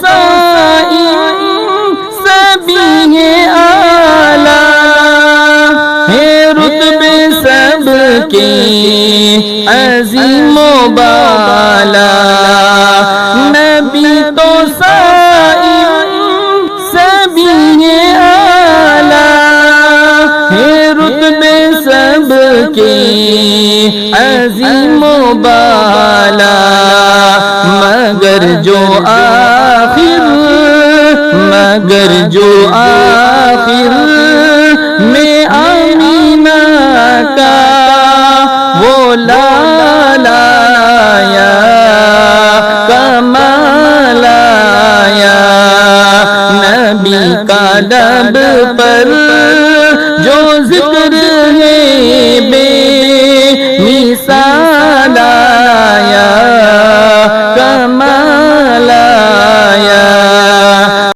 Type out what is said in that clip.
سائم سبھی ہے اعلیٰ، ہے رتبے سب کے عظیم و بالا، نبی تو سائم سبھی ہے اعلیٰ، ہے رتبے سب کے عظیم و بالا، مگر جو آخر میں آمینہ کا وہ لالا یا کمال آیا، نبی کا لب پر